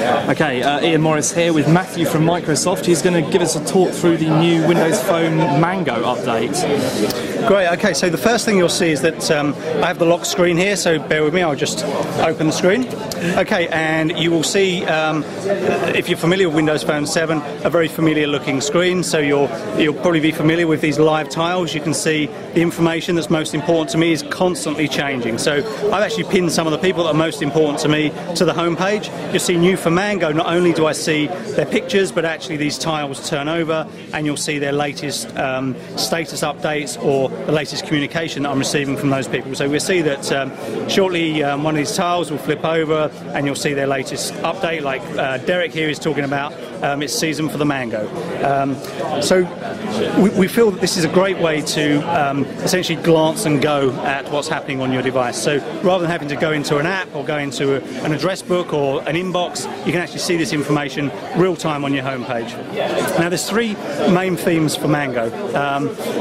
Okay, Ian Morris here with Matthew from Microsoft. He's going to give us a talk through the new Windows Phone Mango update. Great, okay, so the first thing you'll see is that I have the lock screen here, so bear with me, I'll just open the screen. Okay, and you will see, if you're familiar with Windows Phone 7, a very familiar looking screen, so you'll probably be familiar with these live tiles. You can see the information that's most important to me is constantly changing. So I've actually pinned some of the people that are most important to me to the home page. You'll see new for Mango, not only do I see their pictures, but actually these tiles turn over and you'll see their latest status updates or the latest communication that I'm receiving from those people. So we'll see that shortly one of these tiles will flip over and you'll see their latest update, like Derek here is talking about it's season for the Mango. So we feel that this is a great way to essentially glance and go at what's happening on your device. So rather than having to go into an app or go into an address book or an inbox, you can actually see this information real time on your home page. Now there's three main themes for Mango.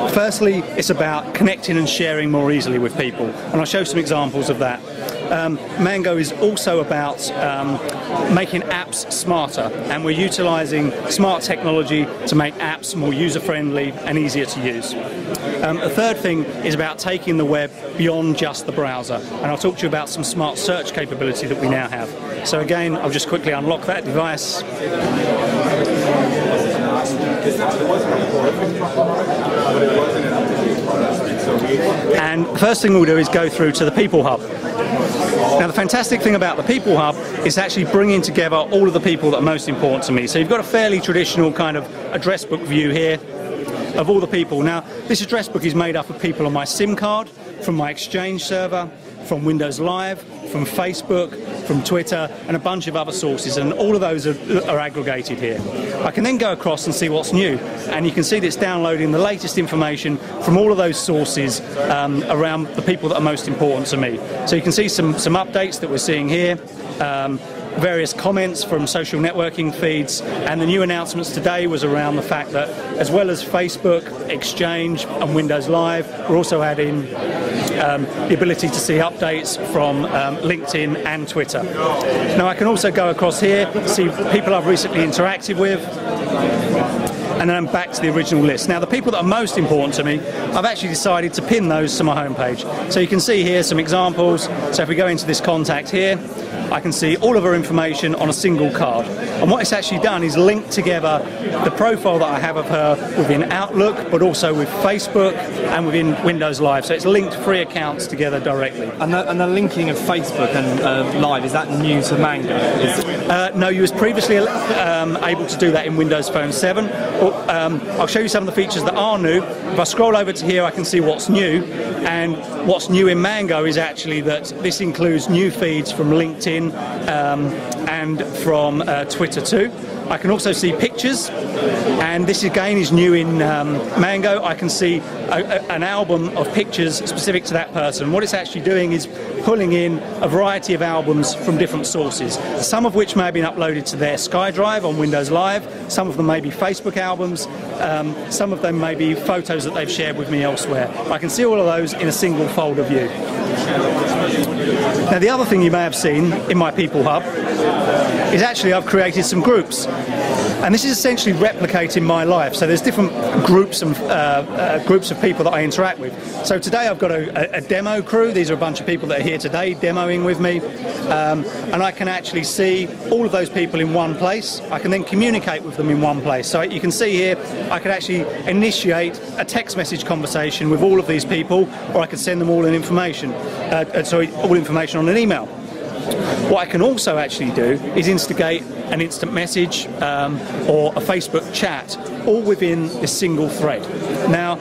Firstly, it's about connecting and sharing more easily with people, and I'll show some examples of that. Mango is also about making apps smarter, and we're utilising smart technology to make apps more user-friendly and easier to use. The third thing is about taking the web beyond just the browser, and I'll talk to you about some smart search capability that we now have. So again, I'll just quickly unlock that device. And the first thing we'll do is go through to the People Hub. Now the fantastic thing about the People Hub is actually bringing together all of the people that are most important to me. So you've got a fairly traditional kind of address book view here of all the people. Now this address book is made up of people on my SIM card, from my Exchange server, from Windows Live, from Facebook, from Twitter, and a bunch of other sources, and all of those are aggregated here. I can then go across and see what's new, and you can see that it's downloading the latest information from all of those sources around the people that are most important to me. So you can see some updates that we're seeing here, various comments from social networking feeds, and the new announcements today was around the fact that as well as Facebook, Exchange and Windows Live, we're also adding the ability to see updates from LinkedIn and Twitter. Now I can also go across here, see people I've recently interacted with, and then I'm back to the original list. Now the people that are most important to me, I've actually decided to pin those to my homepage. So you can see here some examples. So if we go into this contact here, I can see all of her information on a single card. And what it's actually done is linked together the profile that I have of her within Outlook, but also with Facebook and within Windows Live. So it's linked 3 accounts together directly. And the linking of Facebook and Live, is that new to Mango? No, you was previously able to do that in Windows Phone 7. I'll show you some of the features that are new. If I scroll over to here, I can see what's new. And what's new in Mango is actually that this includes new feeds from LinkedIn and from Twitter too. I can also see pictures, and this again is new in Mango. I can see an album of pictures specific to that person. What it's actually doing is pulling in a variety of albums from different sources, some of which may have been uploaded to their SkyDrive on Windows Live, some of them may be Facebook albums, some of them may be photos that they've shared with me elsewhere. I can see all of those in a single folder view. Now the other thing you may have seen in my People Hub is actually I've created some groups, and this is essentially replicating my life. So there's different groups of people that I interact with. So today I've got a demo crew. These are a bunch of people that are here today demoing with me, and I can actually see all of those people in one place. I can then communicate with them in one place. So you can see here I could actually initiate a text message conversation with all of these people, or I could send them all information on an email. What I can also actually do is instigate an instant message or a Facebook chat, all within this single thread. Now,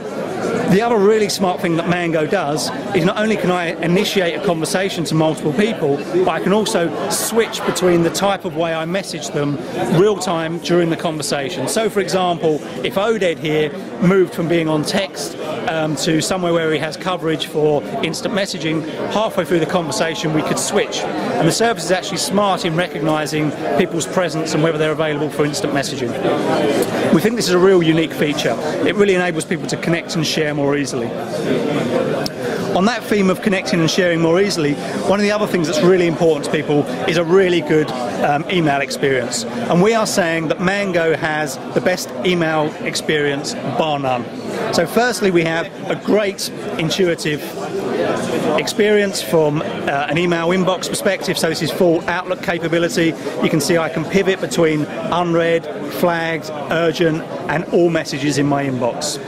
the other really smart thing that Mango does is not only can I initiate a conversation to multiple people, but I can also switch between the type of way I message them real time during the conversation. So for example, if Oded here moved from being on text to somewhere where he has coverage for instant messaging, halfway through the conversation we could switch. And the service is actually smart in recognising people's presence and whether they're available for instant messaging. We think this is a real unique feature. It really enables people to connect and share more easily. On that theme of connecting and sharing more easily, one of the other things that's really important to people is a really good email experience. And we are saying that Mango has the best email experience, bar none. So firstly, we have a great intuitive experience from an email inbox perspective. So this is full Outlook capability. You can see I can pivot between unread, flagged, urgent, and all messages in my inbox.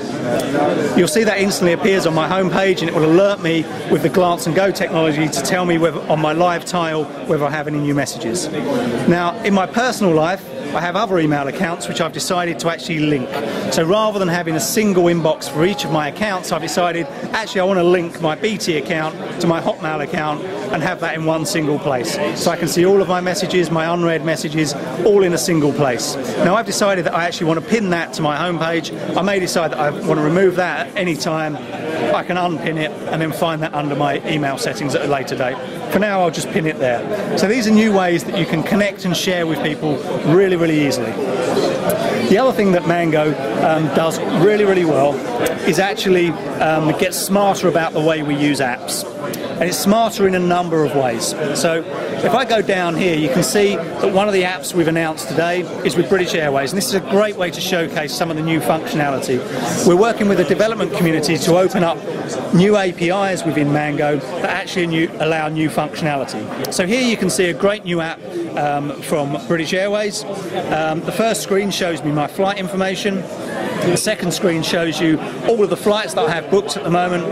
You'll see that instantly appears on my homepage, and it will alert me with the glance and go technology to tell me whether on my live tile whether I have any new messages. Now, in my personal life, I have other email accounts which I've decided to actually link. So rather than having a single inbox for each of my accounts, I've decided actually I want to link my BT account to my Hotmail account and have that in one single place. So I can see all of my messages, my unread messages, all in a single place. Now I've decided that I actually want to pin that to my homepage. I may decide that I want to remove that at any time. I can unpin it and then find that under my email settings at a later date. For now, I'll just pin it there. So these are new ways that you can connect and share with people really, really easily. The other thing that Mango does really, really well is actually get smarter about the way we use apps. And it's smarter in a number of ways. So if I go down here, you can see that one of the apps we've announced today is with British Airways, and this is a great way to showcase some of the new functionality. We're working with the development community to open up new APIs within Mango that actually allow new functionality. So here you can see a great new app from British Airways. The first screen shows me my flight information. The second screen shows you all of the flights that I have booked at the moment.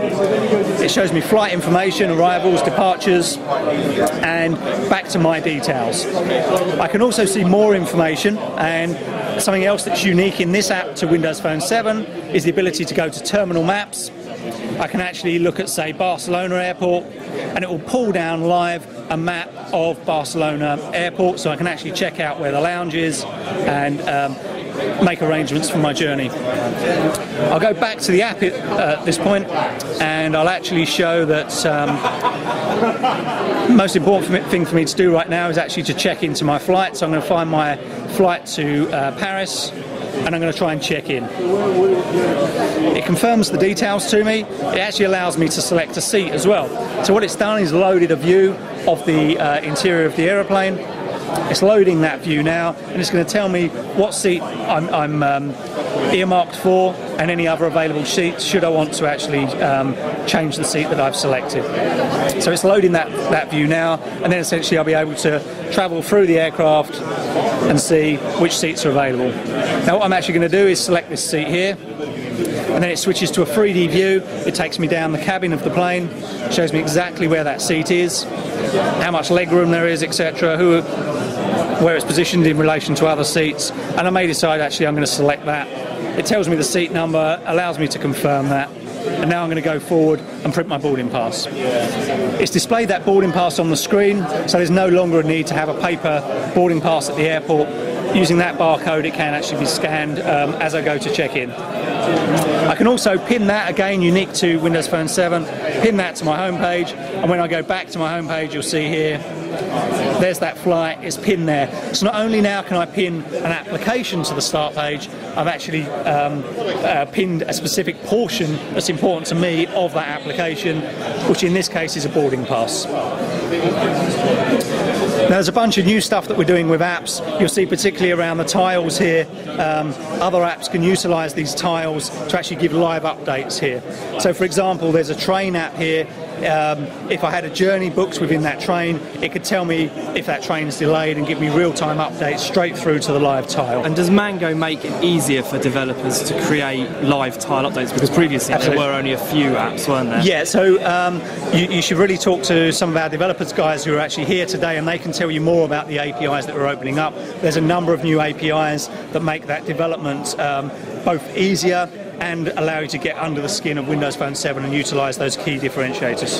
It shows me flight information, arrivals, departures, and back to my details. I can also see more information, and something else that's unique in this app to Windows Phone 7 is the ability to go to terminal maps. I can actually look at, say, Barcelona Airport, and it will pull down live a map of Barcelona Airport, so I can actually check out where the lounge is and make arrangements for my journey. I'll go back to the app at this point, and I'll actually show that the most important thing for me to do right now is actually to check into my flight. So I'm going to find my flight to Paris, and I'm going to try and check in. It confirms the details to me. It actually allows me to select a seat as well. So what it's done is loaded a view of the interior of the aeroplane. It's loading that view now, and it's going to tell me what seat I'm earmarked for and any other available seats should I want to actually change the seat that I've selected. So it's loading that view now, and then essentially I'll be able to travel through the aircraft and see which seats are available. Now what I'm actually going to do is select this seat here, and then it switches to a 3D view. It takes me down the cabin of the plane, shows me exactly where that seat is, how much legroom there is, etc., where it's positioned in relation to other seats, and I may decide actually I'm going to select that. It tells me the seat number, allows me to confirm that, and now I'm going to go forward and print my boarding pass. It's displayed that boarding pass on the screen, so there's no longer a need to have a paper boarding pass at the airport. Using that barcode, it can actually be scanned as I go to check in. I can also pin that, again unique to Windows Phone 7, pin that to my home page, and when I go back to my home page, you'll see here, there's that flight, it's pinned there. So not only now can I pin an application to the start page, I've actually pinned a specific portion that's important to me of that application, which in this case is a boarding pass. Now, there's a bunch of new stuff that we're doing with apps. You'll see particularly around the tiles here, other apps can utilise these tiles to actually give live updates here. So for example, there's a train app here. If I had a journey booked within that train, it could tell me if that train is delayed and give me real-time updates straight through to the live tile. And does Mango make it easier for developers to create live tile updates? Because previously there were only a few apps, weren't there? Yeah, so you should really talk to some of our developers guys who are actually here today, and they can tell you more about the APIs that we're opening up. There's a number of new APIs that make that development both easier and allow you to get under the skin of Windows Phone 7 and utilise those key differentiators.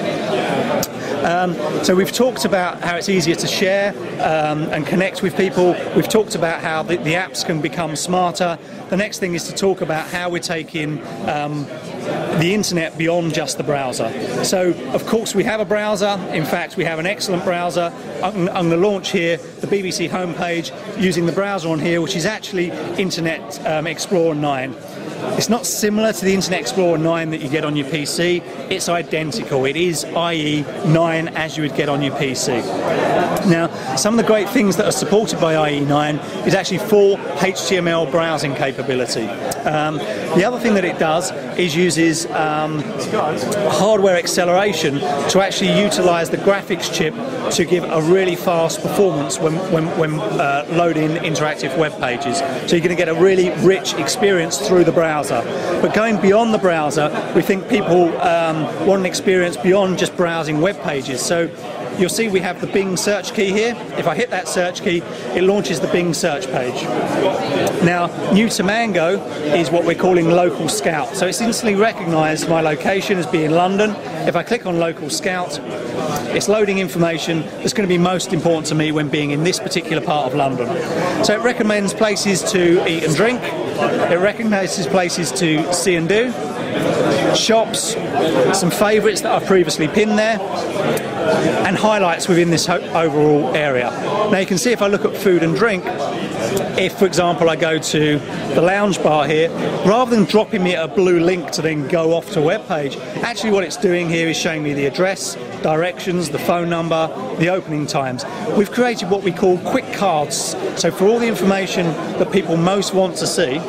So we've talked about how it's easier to share and connect with people. We've talked about how the apps can become smarter. The next thing is to talk about how we're taking the internet beyond just the browser. So of course we have a browser. In fact, we have an excellent browser. I'm going to launch here the BBC homepage using the browser on here, which is actually Internet Explorer 9. It's not similar to the Internet Explorer 9 that you get on your PC. It's identical. It is IE 9 as you would get on your PC. Now, some of the great things that are supported by IE 9 is actually full HTML browsing capability. The other thing that it does is uses hardware acceleration to actually utilize the graphics chip to give a really fast performance when loading interactive web pages. So you're going to get a really rich experience through the browser. But going beyond the browser, we think people want an experience beyond just browsing web pages. So you'll see we have the Bing search key here. If I hit that search key, it launches the Bing search page. Now, new to Mango is what we're calling Local Scout. So it's instantly recognised my location as being London. If I click on Local Scout, it's loading information that's going to be most important to me when being in this particular part of London. So it recommends places to eat and drink. It recognises places to see and do, shops, some favourites that I've previously pinned there, and highlights within this overall area. Now you can see if I look at food and drink, if for example I go to the lounge bar here, rather than dropping me a blue link to then go off to a web page, actually what it's doing here is showing me the address, directions, the phone number, the opening times. We've created what we call quick cards. So for all the information that people most want to see,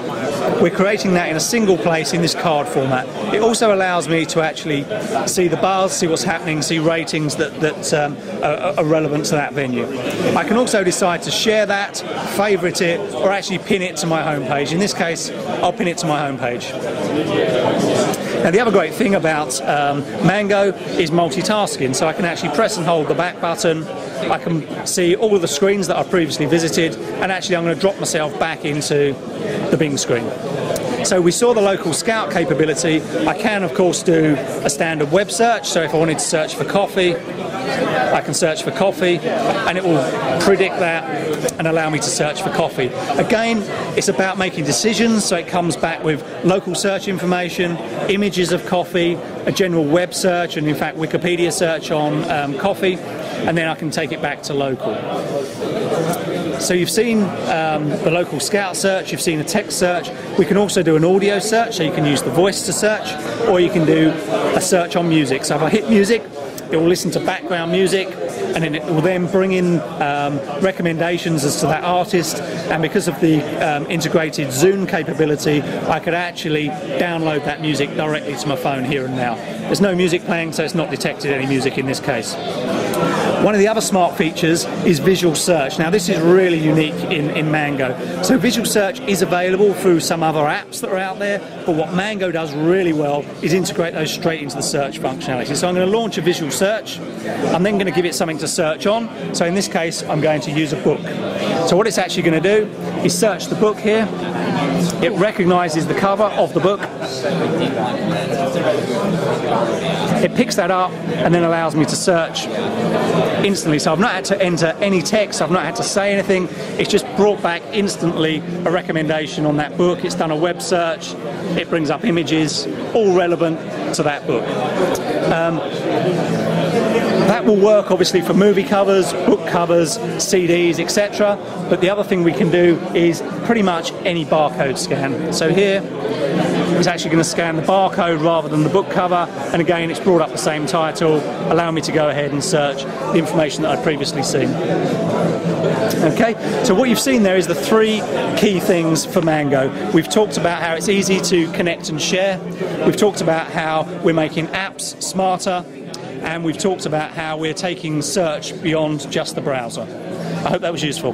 we're creating that in a single place in this card format. It also allows me to actually see the bars, see what's happening, see ratings that are relevant to that venue. I can also decide to share that, favourite it, or actually pin it to my homepage. In this case, I'll pin it to my homepage. Now the other great thing about Mango is multitasking, so I can actually press and hold the back button. I can see all of the screens that I've previously visited, and actually I'm going to drop myself back into the Bing screen. So we saw the Local Scout capability. I can of course do a standard web search, so if I wanted to search for coffee, I can search for coffee and it will predict that and allow me to search for coffee. Again, it's about making decisions, so it comes back with local search information, images of coffee, a general web search, and in fact Wikipedia search on coffee, and then I can take it back to local. So you've seen the Local Scout search, you've seen a text search. We can also do an audio search, so you can use the voice to search, or you can do a search on music. So if I hit music, it will listen to background music, and then it will then bring in recommendations as to that artist. And because of the integrated Zoom capability, I could actually download that music directly to my phone here and now. There's no music playing, so it's not detected any music in this case. One of the other smart features is visual search. Now this is really unique in Mango. So visual search is available through some other apps that are out there, but what Mango does really well is integrate those straight into the search functionality. So I'm going to launch a visual search. I'm then going to give it something to search on. So in this case, I'm going to use a book. So what it's actually going to do is search the book here. It recognises the cover of the book. It picks that up and then allows me to search instantly. So I've not had to enter any text, I've not had to say anything. It's just brought back instantly a recommendation on that book. It's done a web search. It brings up images, all relevant to that book. That will work obviously for movie covers, book covers, CDs, etc. But the other thing we can do is pretty much any barcode scan. So here it's actually going to scan the barcode rather than the book cover, and again it's brought up the same title, allowing me to go ahead and search the information that I'd previously seen. Okay, so what you've seen there is the three key things for Mango. We've talked about how it's easy to connect and share. We've talked about how we're making apps smarter. And we've talked about how we're taking search beyond just the browser. I hope that was useful.